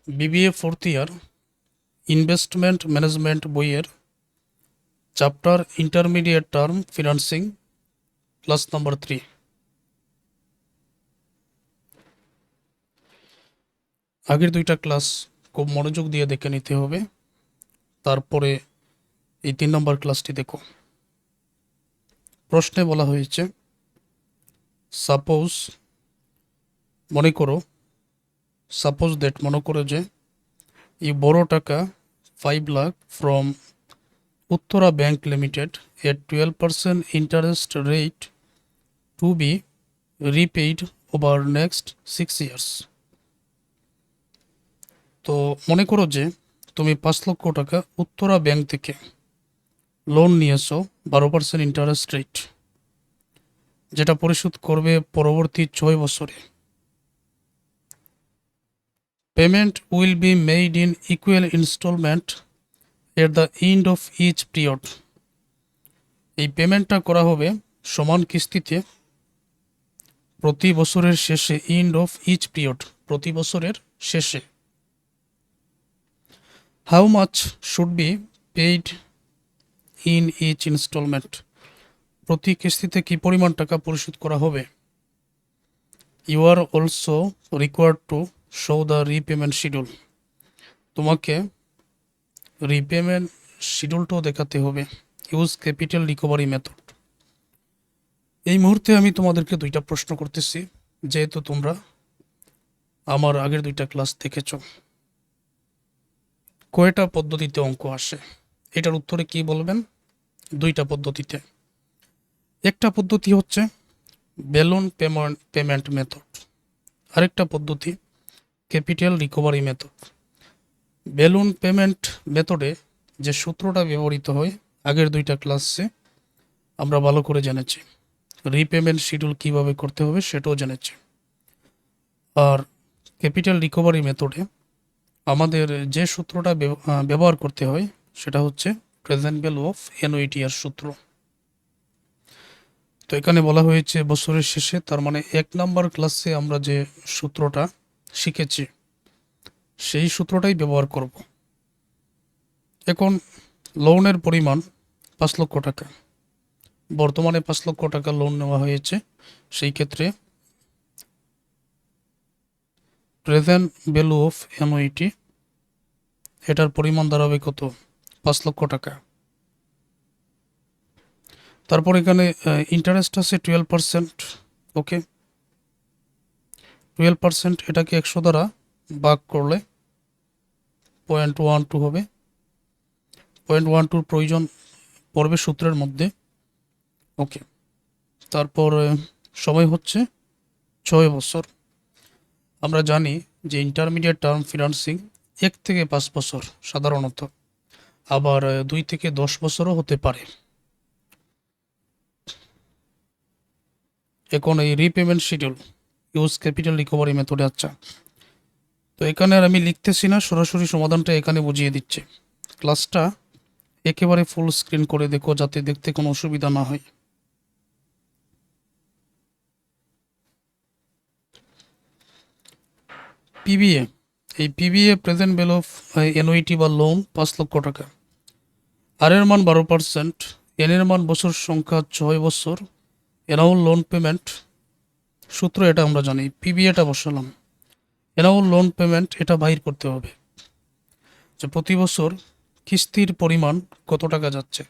BBA fourth year investment management বইয়ের chapter intermediate term financing class number 3। আগের দুইটা class খুব মনোযোগ দিয়ে দেখে নিতে হবে, তারপরে এই 3 নম্বর ক্লাসটি দেখো। প্রশ্নে বলা হয়েছে সাপোজ মনে করো যে এই বড় টাকা 5 lakh from Uttara bank limited at 12% interest rate to be repaid over next 6 years। তো মনে করো যে তুমি 5 লক্ষ টাকা উত্তরা ব্যাংক থেকে লোন নিয়েছো 12% ইন্টারেস্ট রেট, যেটা পরিশোধ করবে পরবর্তী 6 বছরে। Payment will be made in equal installment at the end of each period. এই পেমেন্টটা করা হবে সমান কিস্তিতে প্রতি বছরের শেষে, এন্ড অফ ইচ পিরিয়ড, প্রতি বছরের শেষে। How much should be paid in each installment, প্রতি কিস্তিতে কি পরিমাণ টাকা পরিশোধ করা হবে। You are also required to show the repayment schedule, তোমাকে রিপেমেন্ট শিডিউলটাও দেখাতে হবে। Use capital recovery method. এই মুহূর্তে আমি তোমাদেরকে দুইটা প্রশ্ন করতেছি, যেহেতু তোমরা আমার আগের দুইটা ক্লাস দেখেছ। কয়টা পদ্ধতিতে অঙ্ক আসে, এটার উত্তরে কি বলবেন? দুইটা পদ্ধতিতে। একটা পদ্ধতি হচ্ছে বেলুন পেমেন্ট মেথড, আরেকটা পদ্ধতি capital recovery method. Balloon payment মেথডে যে সূত্রটা ব্যবহৃত হয় আগের দুইটা ক্লাসে আমরা ভালো করে জেনেছি, রিপেমেন্ট শিডিউল কিভাবে করতে হবে সেটাও জেনেছি। আর ক্যাপিটাল রিকভারি মেথডে আমাদের যে সূত্রটা ব্যবহার করতে হয় সেটা হচ্ছে প্রেজেন্ট ভ্যালু অফ এনওইটিআর সূত্র। তো এখানে বলা হয়েছে বছরের শেষে, তার মানে 1 নম্বর ক্লাসে আমরা যে সূত্রটা শিখেছি সেই সূত্রটাই ব্যবহার করব। এখন লোনের পরিমাণ 5 লক্ষ টাকা, বর্তমানে 5 লক্ষ টাকা লোন নেওয়া হয়েছে, সেই ক্ষেত্রে প্রেজেন্ট ভ্যালু অফ এনওইটি এটার পরিমাণ দাঁড়াবে কত? 5 লক্ষ টাকা। তারপর এখানে ইন্টারেস্ট আছে 12%। ওকে, 12%, এটাকে 100 দ্বারা ভাগ করলে 0.12 হবে। 0.12 প্রয়োজন পড়বে সূত্রের মধ্যে। ওকে, তারপর সময় হচ্ছে 6 বছর। আমরা জানি যে ইন্টারমিডিয়েট টার্ম ফিনান্সিং 1 থেকে 5 বছর সাধারণত, আবার 2 থেকে 10 বছরও হতে পারে। এখন এই repayment schedule use capital recovery মেথডে। আচ্ছা, তো এখানে আর আমি লিখতেছি না, সরাসরি সমাধানটা এখানে বুঝিয়ে দিচ্ছে। ক্লাসটা একেবারে ফুল স্ক্রিন করে দেখো, যাতে দেখতে কোনো অসুবিধা না হয়। পিবিএ, এই পিবিএ প্রেজেন্ট ভ্যালু অফ এনওইটি বা লোন 5 লক্ষ টাকা। আর এর মান 12%, এন এর মান বছর সংখ্যা 6 বছর, এনাউল লোন পেমেন্ট সূত্র এটা আমরা জানি। পিবিএটা বসালাম, এনাউল লোন পেমেন্ট এটা বাইর করতে হবে যে প্রতি বছর কিস্তির পরিমাণ কত টাকা যাচ্ছে।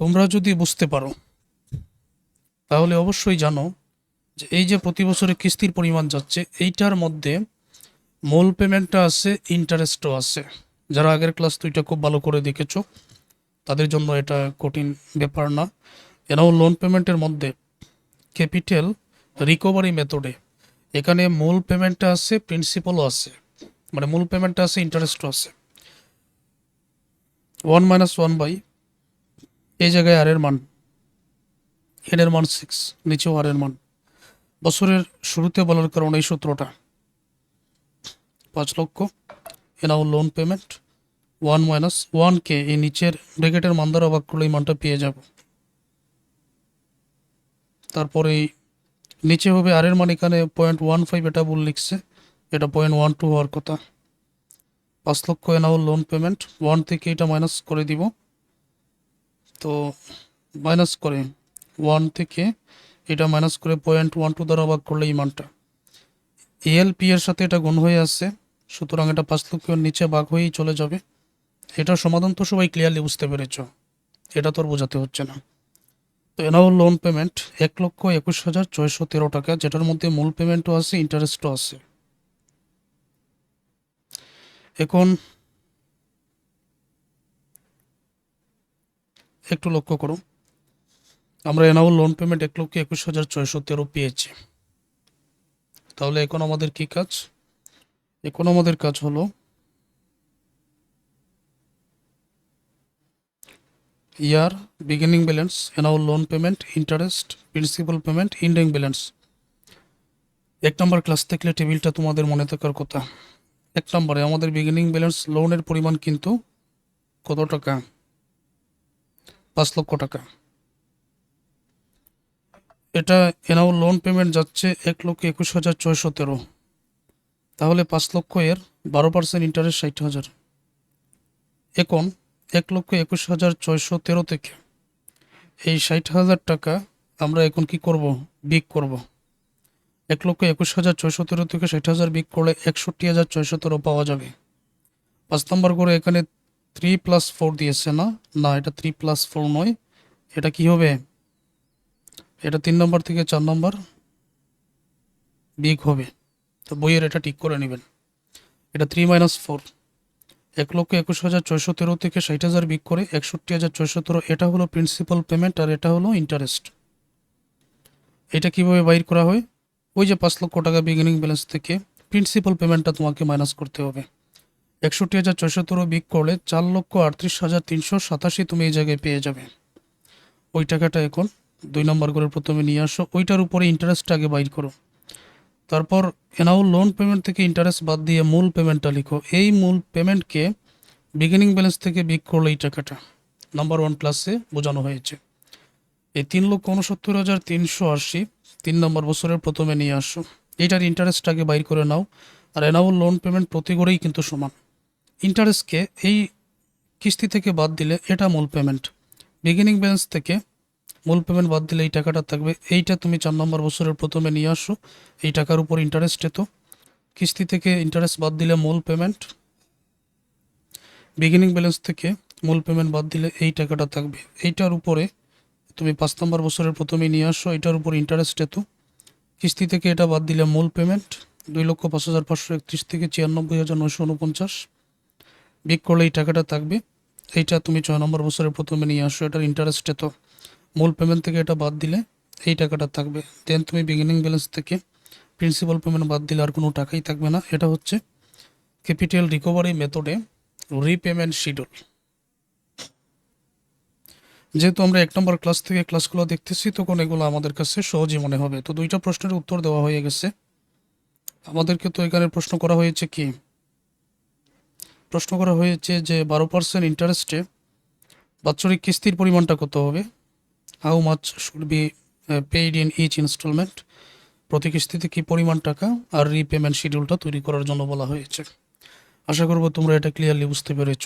তোমরা যদি বুঝতে পারো তাহলে অবশ্যই জানো যে এই যে প্রতি বছরে কিস্তির পরিমাণ যাচ্ছে, এইটার মধ্যে মূল পেমেন্টটা আছে, ইন্টারেস্টও আছে। যারা আগের ক্লাস দুইটা খুব ভালো করে দেখেছো তাদের জন্য এটা কঠিন ব্যাপার না। এরাও লোন পেমেন্টের মধ্যে ক্যাপিটাল রিকভারি মেথডে এখানে মূল পেমেন্টটা আছে, প্রিন্সিপালও আছে, মানে মূল পেমেন্টটা আছে, ইন্টারেস্টও আছে। 1 - 1 বাই এই জায়গায় আর এর মান, এন এর মান 6, নিচেও আর এর মান। বছরের শুরুতে বলার কারণে এই সূত্রটা 5 লক্ষ এনাও লোন পেমেন্ট 1 - 1 কে এই নিচের ব্র্যাকেটের মান দ্বারা অবাক করলে এই মানটা পেয়ে যাব। তারপরে নিচে হবে আর এর মান, এখানে 0.15 এটা ভুল লিখছে, এটা 0.12 হওয়ার কথা। 5 লক্ষ অ্যানুয়াল লোন পেমেন্ট, 1 থেকে এটা মাইনাস করে দিব। তো মাইনাস করে 1 থেকে এটা মাইনাস করে 0.12 দ্বারা ভাগ করলে এই মানটা এএলপি এর সাথে এটা গুণ হয়ে আসছে, সুতরাং এটা 5 লক্ষের নিচে ভাগ হয়েই চলে যাবে। এটার সমাধান তো সবাই ক্লিয়ারলি বুঝতে পেরেছ, এটা তো আর বোঝাতে হচ্ছে না। তো অ্যানুয়াল লোন পেমেন্ট 1,21,613 টাকা, যেটার মধ্যে মূল পেমেন্টও আছে, ইন্টারেস্টও আছে। এখন একটু লক্ষ্য করো, আমরা অ্যানুয়াল লোন পেমেন্ট 1,21,613 পেয়েছি। তাহলে এখন আমাদের কি কাজ? এখন আমাদের কাজ হলো year beginning balance, annual loan payment, interest, principal payment, ending balance. 1 number class থেকে টেবিলটা তোমাদের মনে থাকার কথা। 1 নম্বরে আমাদের বিগিনিং ব্যালেন্স লোনের পরিমাণ কিন্তু কত টাকা? 5 লক্ষ টাকা। এটা অ্যানুয়াল লোন পেমেন্ট যাচ্ছে 1,21,613। তাহলে 5 লক্ষ এর 12% ইন্টারেস্ট 60,000। এখন 1,21,613 থেকে এই 60,000 টাকা আমরা এখন কি করব? বিগ করব। 1,21,613 থেকে 60,000 বিগ করলে 61,613 পাওয়া যাবে। 5 নম্বর করে এখানে 3 + 4 দিয়েছে না, না এটা 3 + 4 নয়, এটা কি হবে? এটা 3 নম্বর থেকে 4 নম্বর বিগ হবে। তো বইয়ের এটা ঠিক করে নেবেন। এটা 3 - 4, 1,21,613 থেকে 60,000 বিগ করে 61,613, এটা হলো প্রিন্সিপাল পেমেন্ট আর এটা হলো ইন্টারেস্ট। এটা কিভাবে বাইর করা হয়? ওই যে 5 লক্ষ টাকা বিগিনিং ব্যালেন্স থেকে প্রিন্সিপাল পেমেন্টটা তোমাকে মাইনাস করতে হবে। 61,613 বিগ করলে 4,38,387 তুমি এই জায়গায় পেয়ে যাবে। ওই টাকাটা এখন 2 নম্বর করে প্রথমে নিয়ে আসো, ওইটার উপরে ইন্টারেস্টটা আগে বাইর করো। তারপর অ্যানুয়াল লোন পেমেন্ট থেকে ইন্টারেস্ট বাদ দিয়ে মূল পেমেন্টটা লিখো। এই মূল পেমেন্টকে বিগিনিং ব্যালেন্স থেকে বিগ করলে এই টাকাটা নাম্বার 1 ক্লাসে বোঝানো হয়েছে। এই 3,69,380 3 নম্বর বছরের প্রথমে নিয়ে আসো, এইটার ইন্টারেস্টটাকে বাইর করে নাও। আর অ্যানুয়াল লোন পেমেন্ট প্রতি গড়েই কিন্তু সমান। ইন্টারেস্টকে এই কিস্তি থেকে বাদ দিলে এটা মূল পেমেন্ট, বিগিনিং ব্যালেন্স থেকে মূল পেমেন্ট বাদ দিলে এই টাকাটা থাকবে। এইটা তুমি 4 নম্বর বছরের প্রথমে নিয়ে আসো, এই টাকার উপর ইন্টারেস্ট এত, কিস্তি থেকে ইন্টারেস্ট বাদ দিলে মূল পেমেন্ট, বিগিনিং ব্যালেন্স থেকে মূল পেমেন্ট বাদ দিলে এই টাকাটা থাকবে। এইটার উপরে তুমি 5 নম্বর বছরের প্রথমে নিয়ে আসো, এটার উপর ইন্টারেস্ট এত, কিস্তি থেকে এটা বাদ দিলে মূল পেমেন্ট 2,05,531 থেকে 96,949 বিগ করলে এই টাকাটা থাকবে। এইটা তুমি 6 নম্বর বছরের প্রথমে নিয়ে আসো, এটার ইন্টারেস্ট এত, মূল পেমেন্ট থেকে এটা বাদ দিলে এই টাকাটা থাকবে। দেন তুমি বিগিনিং ব্যালেন্স থেকে প্রিন্সিপাল পেমেন্ট বাদ দিলে আর কোনো টাকাই থাকবে না। এটা হচ্ছে ক্যাপিটাল রিকভারি মেথডে রিপেমেন্ট শিডিউল। যেহেতু আমরা 1 নম্বর ক্লাস থেকে ক্লাসগুলো দেখতেছি, তখন এগুলো আমাদের কাছে সহজই মনে হবে। তো 2টা প্রশ্নের উত্তর দেওয়া হয়ে গেছে আমাদেরকে। তো এখানে প্রশ্ন করা হয়েছে কি? প্রশ্ন করা হয়েছে যে 12% ইন্টারেস্টে বাৎসরিক কিস্তির পরিমাণটা কত হবে? How much should be paid in each installment. প্রতি কিস্তিতে কী পরিমাণ টাকা, আর রিপেমেন্ট শিডিউলটা তৈরি করার জন্য বলা হয়েছে। আশা করব তোমরা এটা ক্লিয়ারলি বুঝতে পেরেছ।